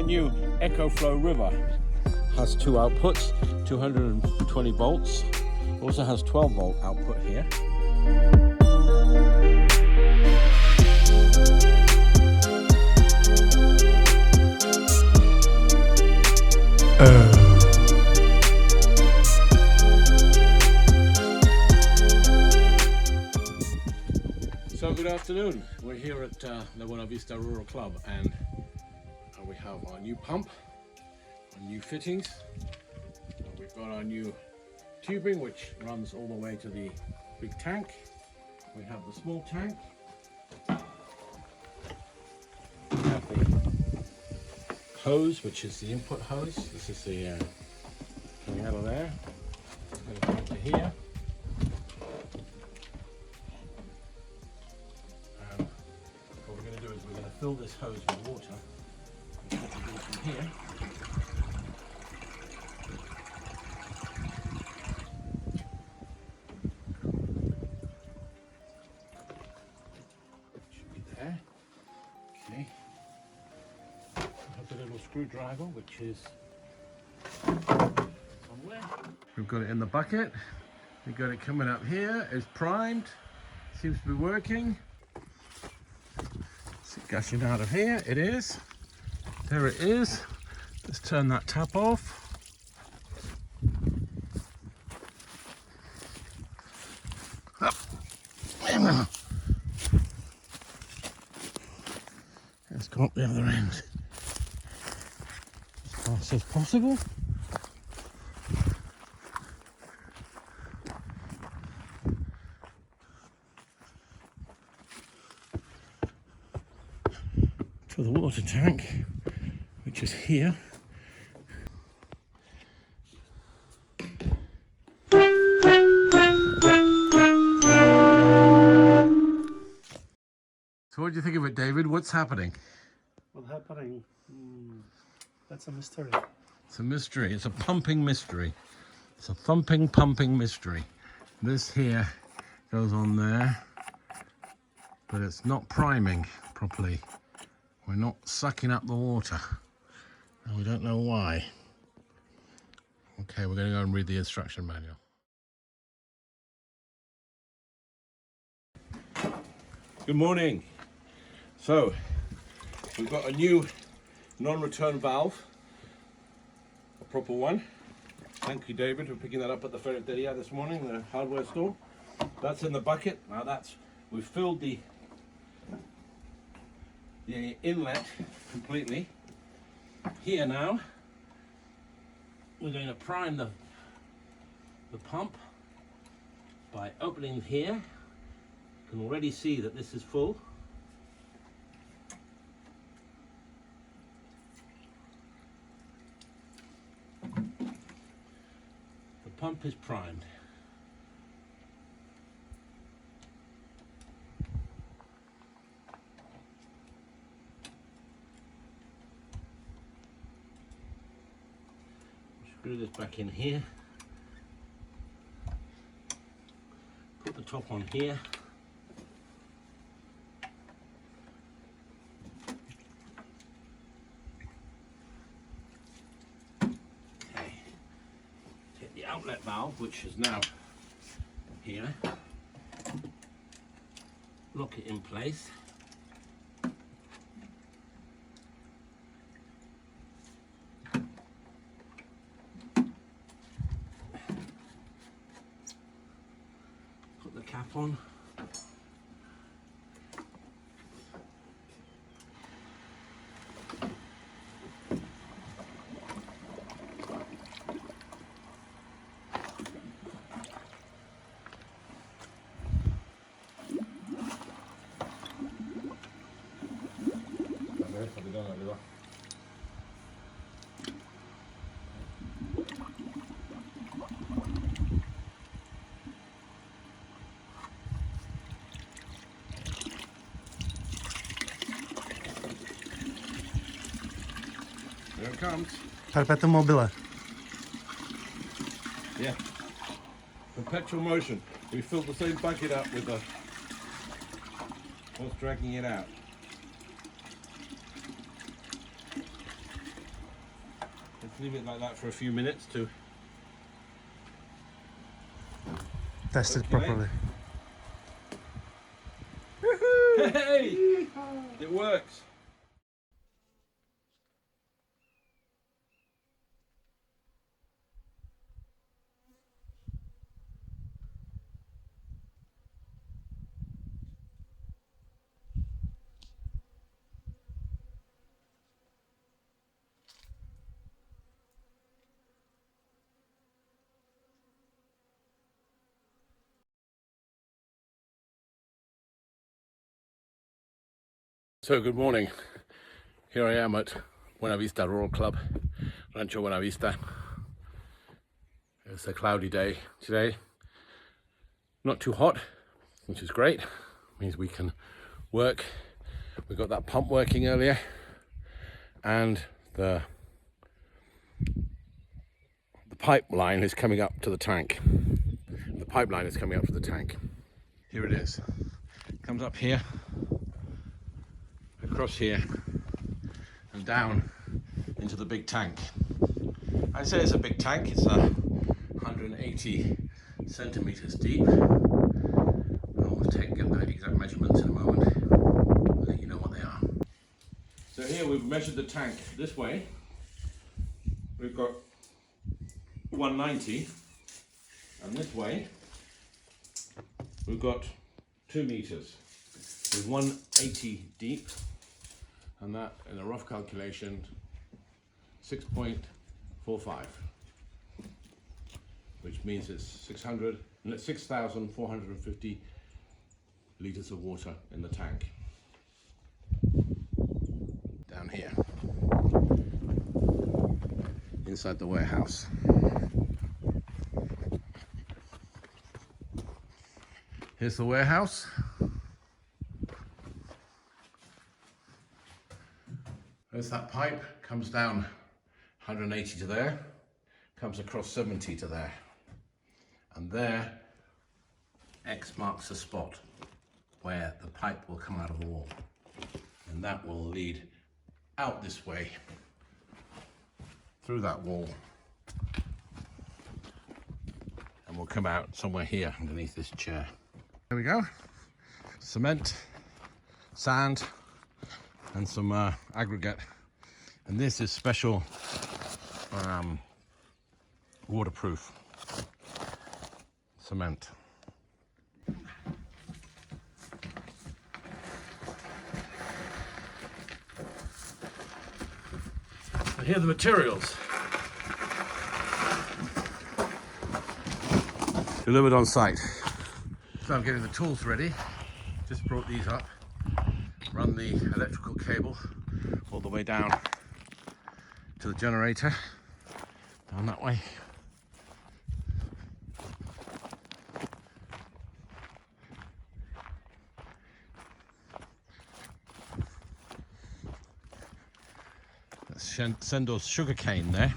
brand new Ecoflow River. Has two outputs, 220 volts. Also has 12 volt output here. So good afternoon. We're here at the Buenavista Rural Club, and we have our new pump, our new fittings. We've got our new tubing which runs all the way to the big tank. We have the small tank. We have the hose, which is the input hose. This is the coming out of there. Going to come to here. What we're going to do is we're going to fill this hose with water. And put it in from here. Should be there. Okay. I have the little screwdriver, which is somewhere. We've got it in the bucket. We've got it coming up here. It's primed. Seems to be working. Is it gushing out of here? It is. There it is. Let's turn that tap off. Up. Let's go up the other end as fast as possible. To the water tank, which is here. So what do you think of it, David? What's happening? What's happening? That's a mystery. It's a mystery. It's a pumping mystery. It's a thumping, pumping mystery. This here goes on there, but it's not priming properly. We're not sucking up the water, and we don't know why. Okay, we're going to go and read the instruction manual. Good morning. So, we've got a new non-return valve, a proper one. Thank you, David, for picking that up at the ferreteria this morning, the hardware store. That's in the bucket. Now we've filled the inlet completely. Here now, we're going to prime the pump by opening here. You can already see that this is full. The pump is primed. Screw this back in here. Put the top on here. Okay. Take the outlet valve, which is now here. Lock it in place. Put the cap on. There it comes. Perpetuum mobile. Yeah. Perpetual motion. We filled the same bucket up with what's dragging it out. leave it like that for a few minutes to Test it percolate. properly. Hey! It works. So good morning. Here I am at Buenavista Rural Club, Rancho Buenavista. It's a cloudy day today. Not too hot, which is great. Means we can work. We got that pump working earlier, and the pipeline is coming up to the tank. The pipeline is coming up to the tank. Here it is. Comes up here, across here, and down into the big tank. I'd say it's a big tank. It's 180 centimeters deep. I'll get the exact measurements in a moment. I'll let you know what they are. So here we've measured the tank this way. We've got 190, and this way we've got 2 meters. With 180 deep, and that, in a rough calculation, 6.45, which means it's 6,450 liters of water in the tank. Down here, inside the warehouse. Here's the warehouse. There's that pipe, comes down 180 to there, comes across 70 to there. And there, X marks the spot where the pipe will come out of the wall. And that will lead out this way, through that wall. And will come out somewhere here underneath this chair. There we go. Cement, sand, and some aggregate, and this is special waterproof cement. And here are the materials delivered on site. So I'm getting the tools ready. Just brought these up. Run the electrical cable all the way down to the generator, down that way. That's Sendo's sugarcane there,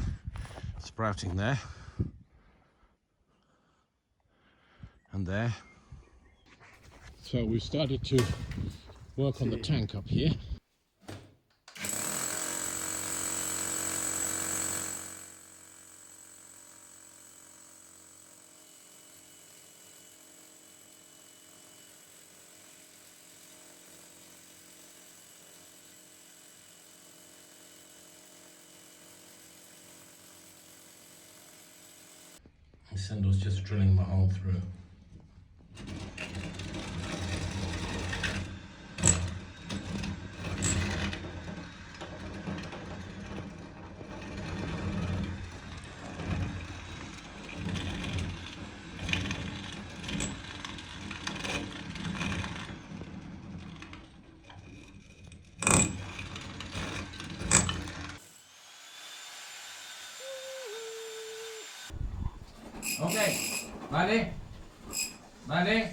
sprouting there, and there. So we've started to work on the tank up here. Sendo's just drilling the hole through. Okay, vale, vale,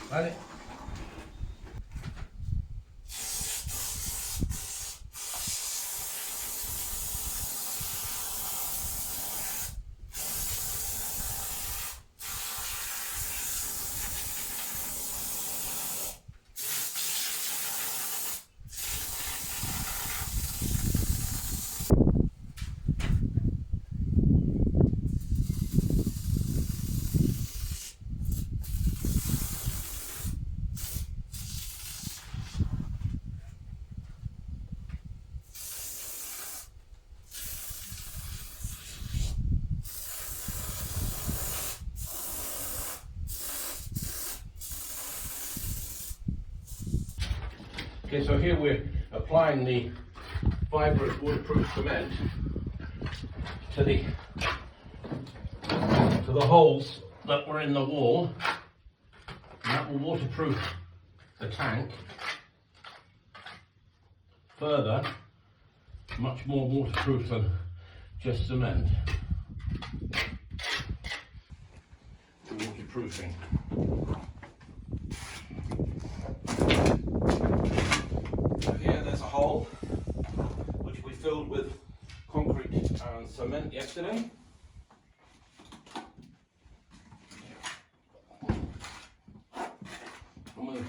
vale. Okay, so here we're applying the fibrous waterproof cement to the holes that were in the wall. And that will waterproof the tank further, much more waterproof than just cement. The waterproofing. So here there's a hole which we filled with concrete and cement yesterday. And we'll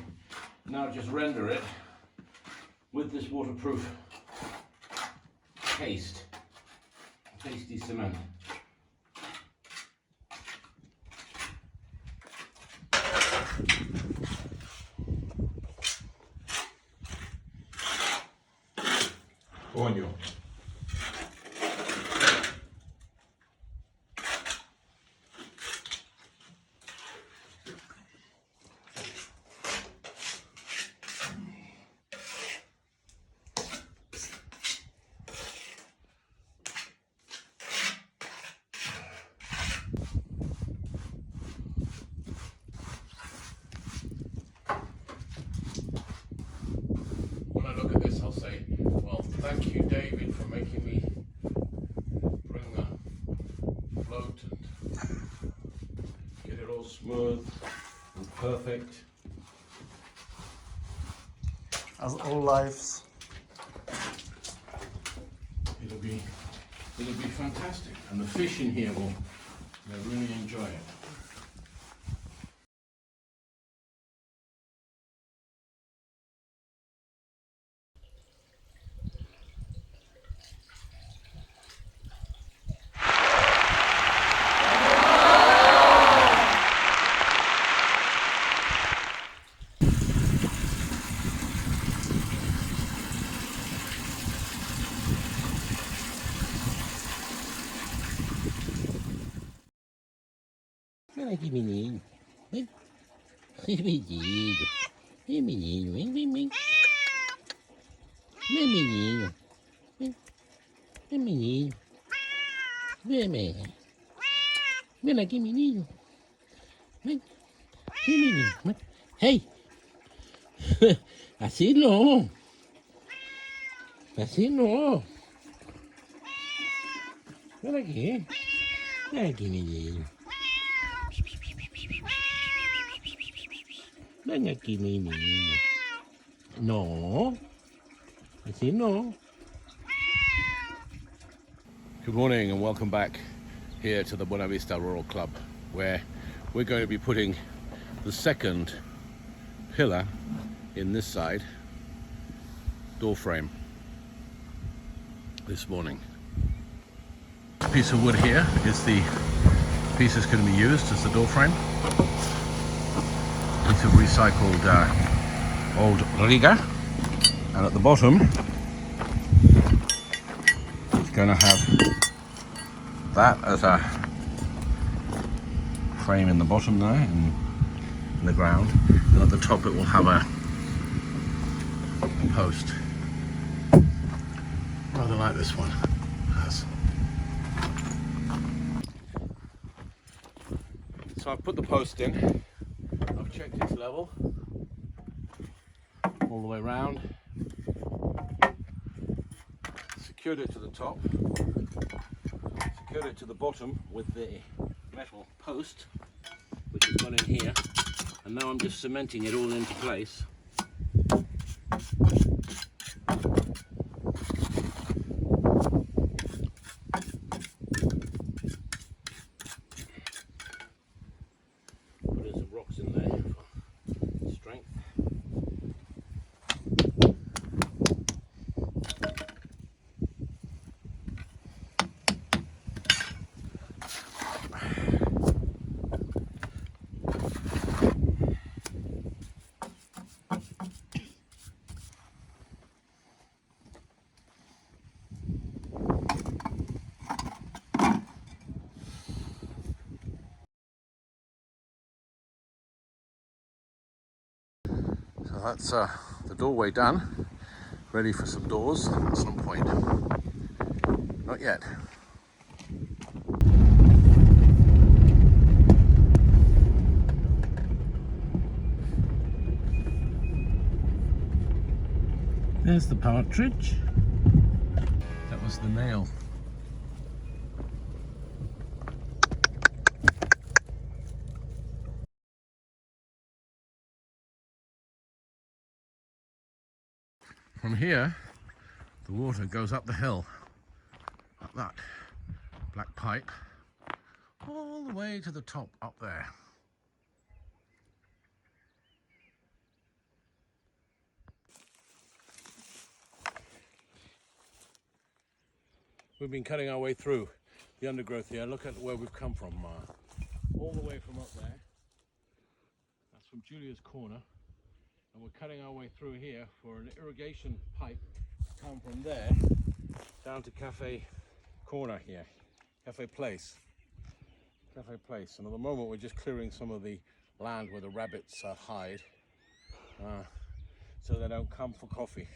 now just render it with this waterproof pasty cement. Coño. When I look at this, I'll say, well, thank you, David, for making me bring the float and get it all smooth and perfect. As all lives. It'll be fantastic, and the fish in here will really enjoy it. Vem aqui, menino. Vem. Vem, menino. Vem, menino. Vem, vem, vem. Vem, menino. Vem. Vem, menino. Vem, menino. Vem aqui, menino. Vem. Vem, menino. Vem. Hey. Así no. Así no. Ven aquí. Ven aquí, menino. Ven aquí, menino. No. Así no. Good morning and welcome back here to the Buenavista Rural Club, where we're going to be putting the second pillar in this side door frame this morning. This piece of wood here is the piece that's going to be used as the door frame. Piece of recycled old riga, and at the bottom it's going to have that as a frame in the bottom there in the ground, and at the top it will have a post. Rather like this one has. So I've put the post in, I've checked its level all the way around, secured it to the top, secured it to the bottom with the metal post which has gone in here, and now I'm just cementing it all into place. Putting some rocks in there for strength. So that's the doorway done, ready for some doors at some point. Not yet. There's the partridge. That was the nail. From here, the water goes up the hill, up that black pipe, all the way to the top up there. We've been cutting our way through the undergrowth here. Look at where we've come from, all the way from up there. That's from Julia's corner. And we're cutting our way through here for an irrigation pipe to come from there down to Cafe Corner here, Cafe Place. Cafe Place. And at the moment we're just clearing some of the land where the rabbits hide, so they don't come for coffee.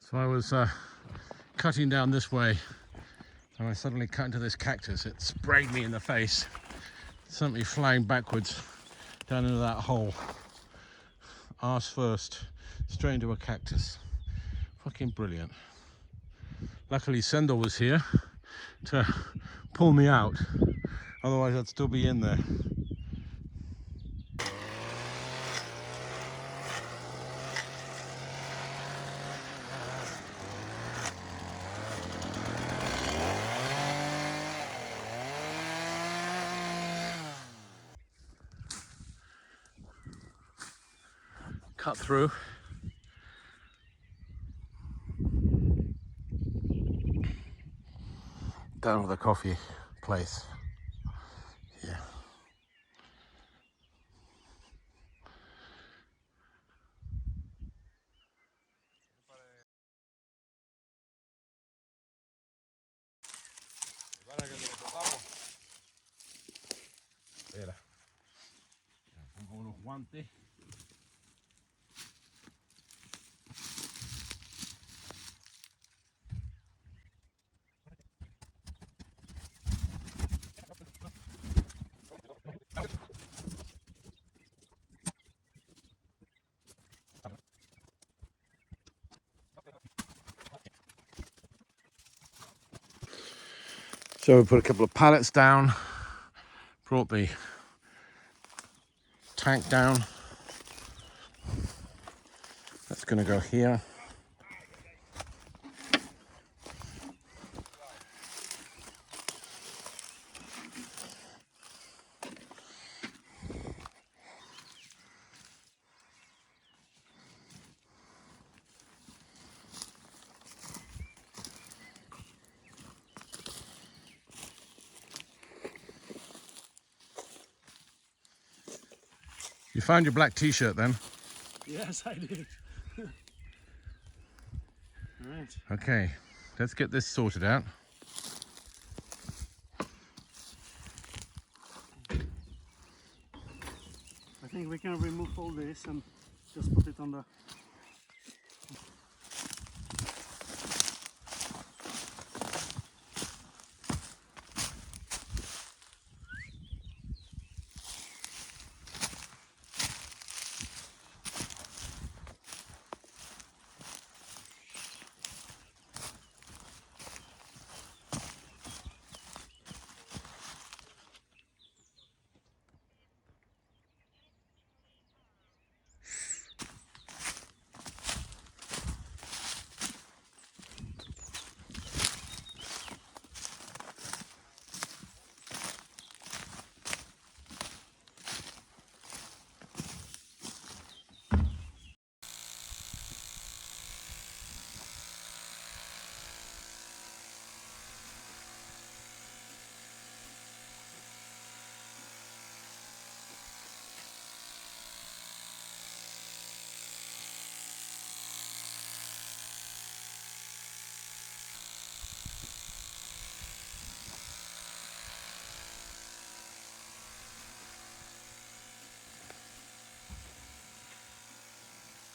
So I was cutting down this way and I suddenly cut into this cactus. It sprayed me in the face, sent me flying backwards down into that hole. Arse first, straight into a cactus. Fucking brilliant. Luckily Sendor was here to pull me out, otherwise I'd still be in there. Cut through. Down to the coffee place. Yeah. Espera. Pongo unos guantes. So we put a couple of pallets down, brought the tank down. That's going to go here. You found your black t-shirt then? Yes, I did. Alright. Okay, let's get this sorted out. I think we can remove all this and just put it on the...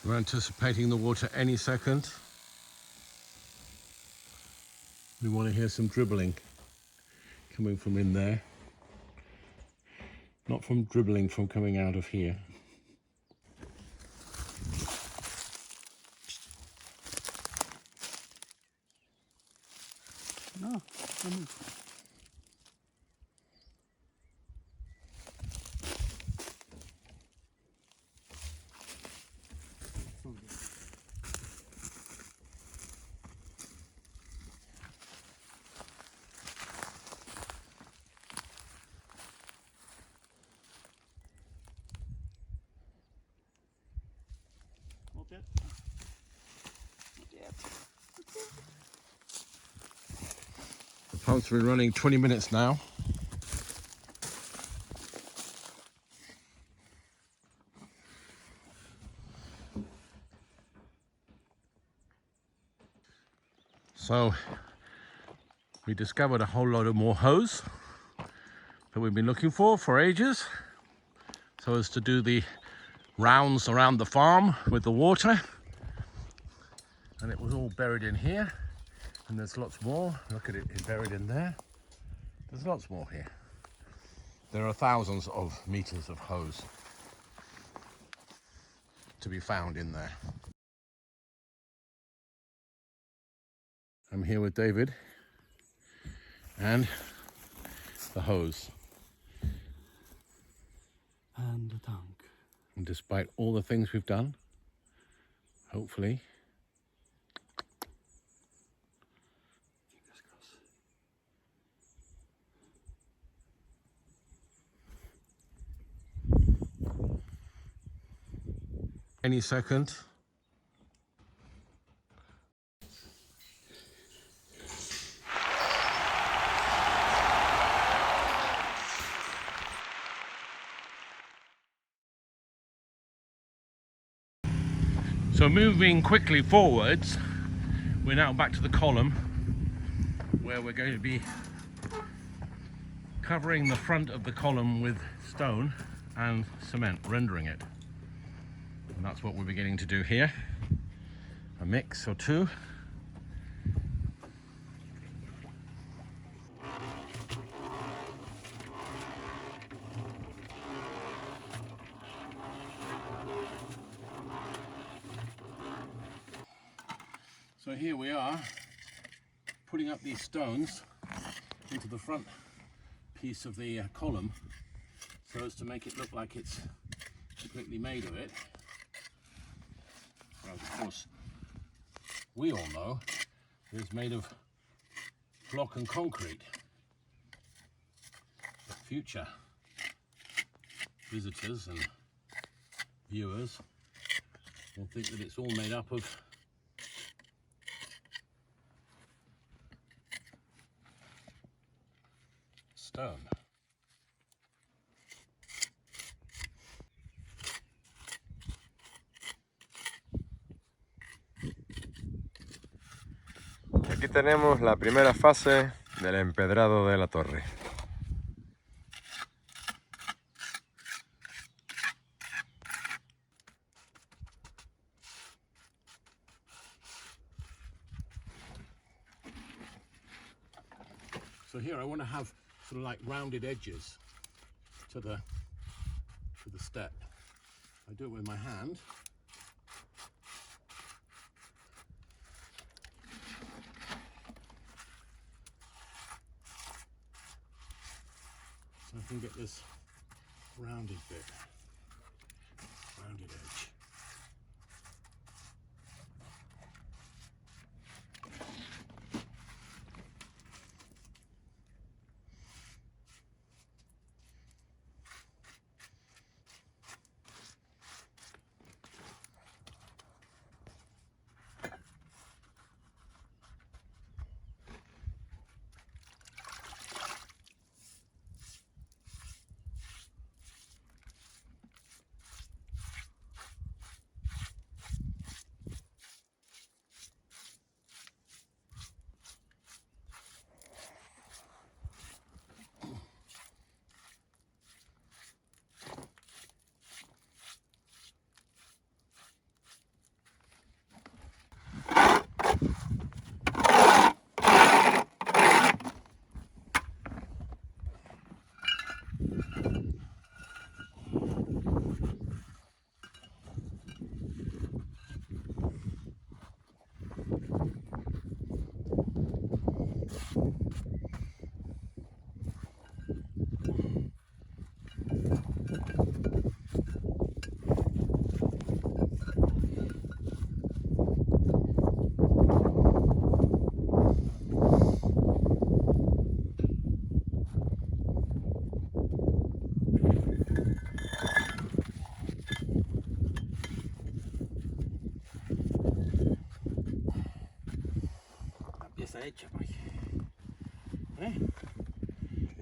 We're anticipating the water any second. We want to hear some dribbling coming from in there. Not from dribbling from coming out of here. No, not yet. The pump's been running 20 minutes now. So we discovered a whole lot of more hose that we've been looking for ages, so as to do the rounds around the farm with the water. And it was all buried in here, and there's lots more. Look at it, it's buried in there. There's lots more here. There are thousands of meters of hose to be found in there. I'm here with David and the hose. And the tank. And despite all the things we've done, hopefully, Fingers crossed. any second. So moving quickly forwards, we're now back to the column where we're going to be covering the front of the column with stone and cement, rendering it. And that's what we're beginning to do here. A mix or two. So here we are, putting up these stones into the front piece of the column, so as to make it look like it's completely made of it. Well, of course, we all know it's made of block and concrete. But future visitors and viewers will think that it's all made up of stone. Aquí tenemos la primera fase del empedrado de la torre. So here I want to have sort of like rounded edges to the step. I do it with my hand. So I can get this rounded bit, rounded edge. hecha, Mike. Eh?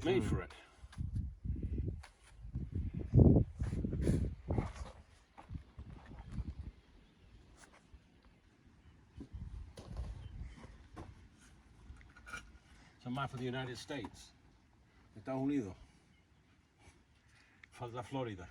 Made for it. It's a map of the United States. Estados Unidos. Falta Florida.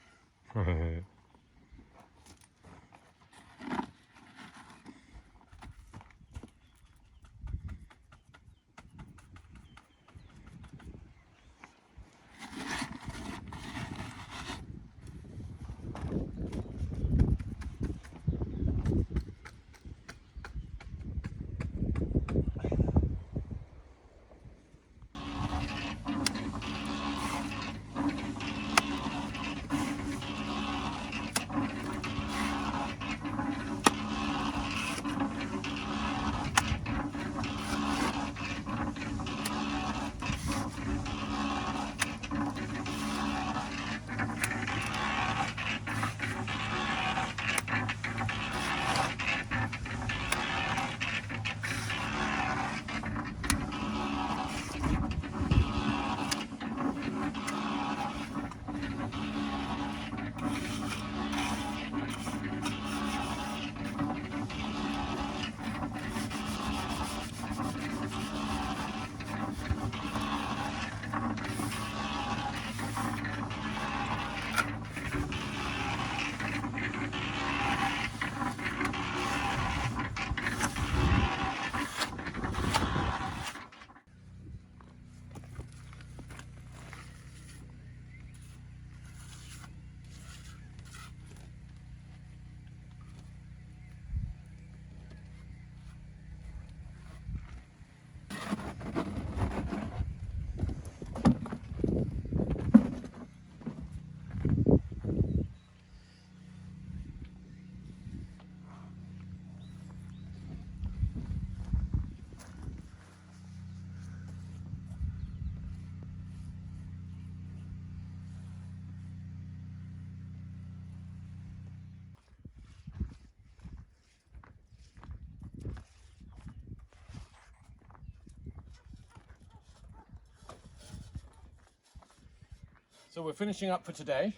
So we're finishing up for today.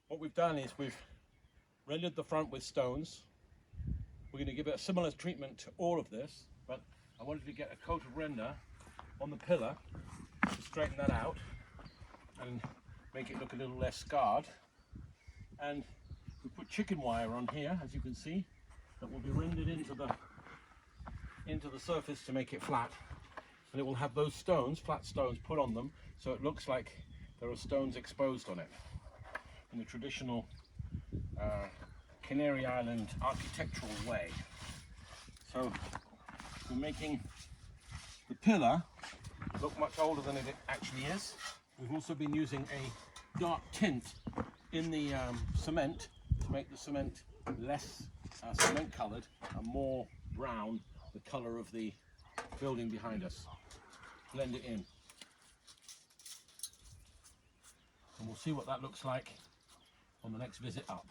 What we've done is we've rendered the front with stones. We're going to give it a similar treatment to all of this, but I wanted to get a coat of render on the pillar to straighten that out and make it look a little less scarred. And we put chicken wire on here, as you can see, that will be rendered into the surface to make it flat. And it will have those stones, flat stones, put on them, so it looks like there are stones exposed on it in the traditional Canary Island architectural way. So we're making the pillar look much older than it actually is. We've also been using a dark tint in the cement to make the cement less cement coloured and more brown, the colour of the building behind us. Blend it in. And we'll see what that looks like on the next visit up.